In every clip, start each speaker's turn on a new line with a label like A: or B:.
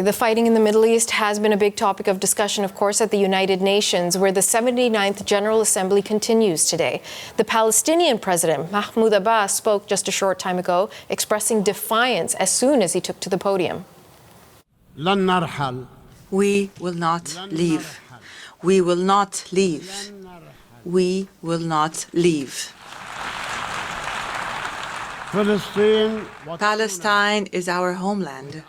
A: The fighting in the Middle East has been a big topic of discussion, of course, at the United Nations, where the 79th General Assembly continues today. The Palestinian President Mahmoud Abbas spoke just a short time ago, expressing defiance as soon as he took to the podium.
B: We will not leave. We will not leave. We will not leave. Palestine is our homeland.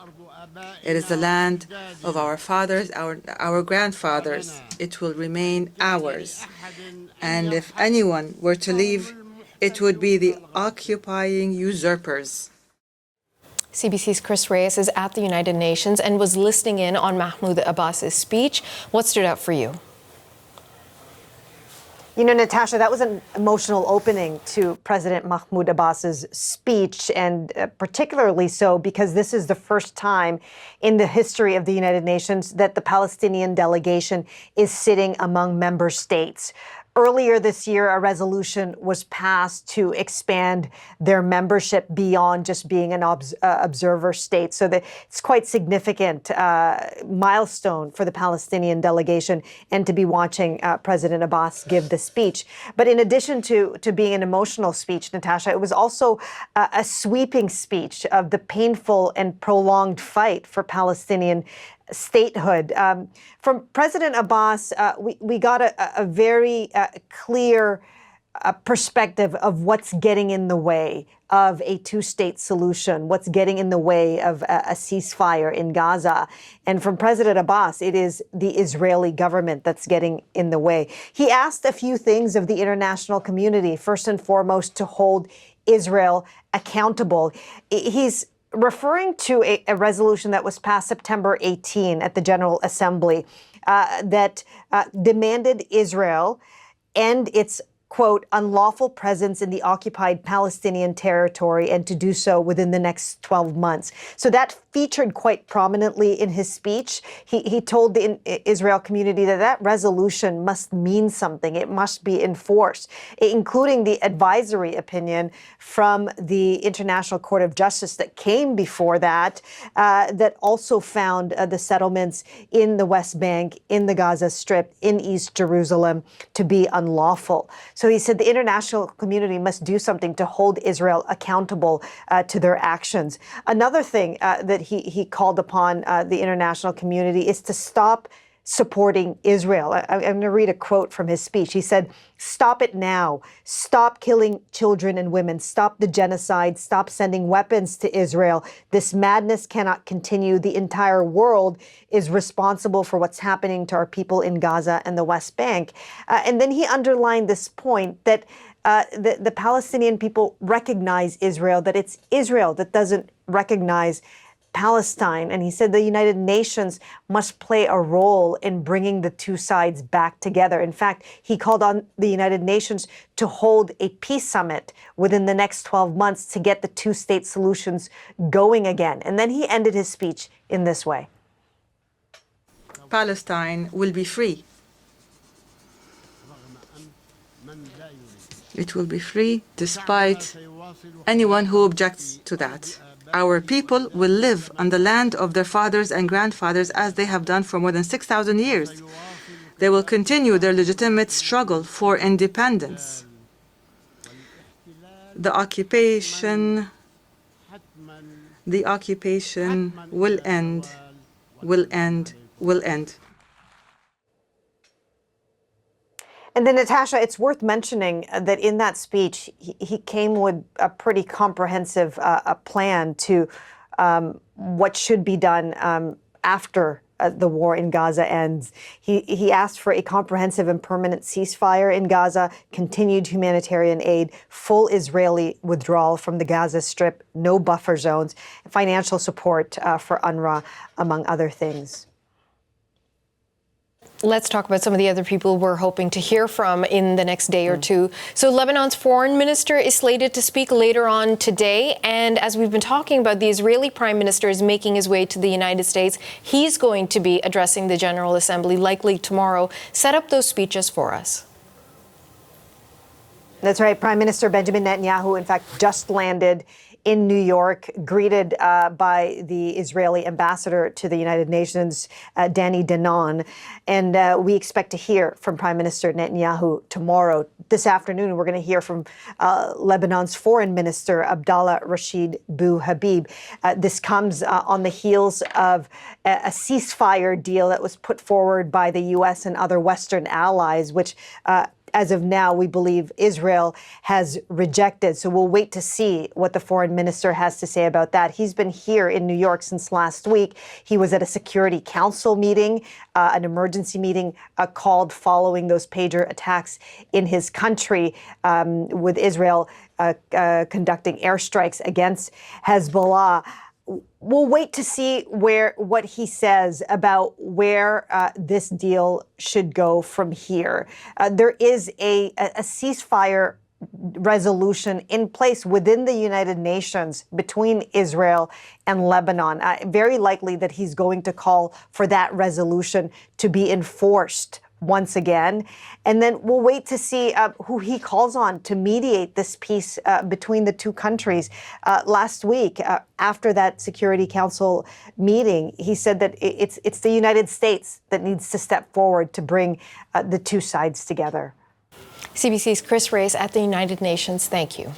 B: It is the land of our fathers, our grandfathers. It will remain ours. And if anyone were to leave, it would be the occupying usurpers.
A: CBC's Chris Reyes is at the United Nations and was listening in on Mahmoud Abbas's speech. What stood out for you?
C: You know, Natasha, that was an emotional opening to President Mahmoud Abbas's speech, and particularly so because this is the first time in the history of the United Nations that the Palestinian delegation is sitting among member states. Earlier this year, a resolution was passed to expand their membership beyond just being an observer state. So it's quite significant milestone for the Palestinian delegation and to be watching President Abbas give the speech. But in addition to being an emotional speech, Natasha, it was also a sweeping speech of the painful and prolonged fight for Palestinian statehood. From President Abbas, we got a very clear perspective of what's getting in the way of a two-state solution, what's getting in the way of a ceasefire in Gaza. And from President Abbas, it is the Israeli government that's getting in the way. He asked a few things of the international community, first and foremost, to hold Israel accountable. He's referring to a resolution that was passed September 18 at the General Assembly that demanded Israel end its, quote, unlawful presence in the occupied Palestinian territory and to do so within the next 12 months. So that featured quite prominently in his speech. He told the Israel community that resolution must mean something. It must be enforced, including the advisory opinion from the International Court of Justice that came before that, that also found the settlements in the West Bank, in the Gaza Strip, in East Jerusalem to be unlawful. So he said the international community must do something to hold Israel accountable to their actions. Another thing that he called upon the international community is to stop supporting Israel. I'm going to read a quote from his speech. He said, "Stop it now. Stop killing children and women. Stop the genocide. Stop sending weapons to Israel. This madness cannot continue. The entire world is responsible for what's happening to our people in Gaza and the West Bank." And then he underlined this point that the Palestinian people recognize Israel, that it's Israel that doesn't recognize Palestine. And he said the United Nations must play a role in bringing the two sides back together. In fact, he called on the United Nations to hold a peace summit within the next 12 months to get the two-state solutions going again. And then he ended his speech in this way.
B: Palestine will be free. It will be free despite anyone who objects to that. Our people will live on the land of their fathers and grandfathers as they have done for more than 6,000 years. They will continue their legitimate struggle for independence. The occupation will end, will end, will end.
C: And then, Natasha, it's worth mentioning that in that speech, he came with a pretty comprehensive plan to what should be done after the war in Gaza ends. He asked for a comprehensive and permanent ceasefire in Gaza, continued humanitarian aid, full Israeli withdrawal from the Gaza Strip, no buffer zones, financial support for UNRWA, among other things.
A: Let's talk about some of the other people we're hoping to hear from in the next day or two. So Lebanon's foreign minister is slated to speak later on today. And as we've been talking about, the Israeli prime minister is making his way to the United States. He's going to be addressing the General Assembly likely tomorrow. Set up those speeches for us.
C: That's right. Prime Minister Benjamin Netanyahu, in fact, just landed in New York, greeted by the Israeli ambassador to the United Nations, Danny Danon. And we expect to hear from Prime Minister Netanyahu tomorrow. This afternoon, we're going to hear from Lebanon's Foreign Minister, Abdallah Rashid Bu Habib. This comes on the heels of a ceasefire deal that was put forward by the U.S. and other Western allies, which as of now, we believe Israel has rejected. So we'll wait to see what the foreign minister has to say about that. He's been here in New York since last week. He was at a Security Council meeting, an emergency meeting called following those pager attacks in his country, with Israel conducting airstrikes against Hezbollah. We'll wait to see what he says about where this deal should go from here. There is a ceasefire resolution in place within the United Nations between Israel and Lebanon. Very likely that he's going to call for that resolution to be enforced once again. And then we'll wait to see who he calls on to mediate this peace between the two countries. Last week, after that Security Council meeting, he said that it's the United States that needs to step forward to bring the two sides together.
A: CBC's Chris Reyes at the United Nations, thank you.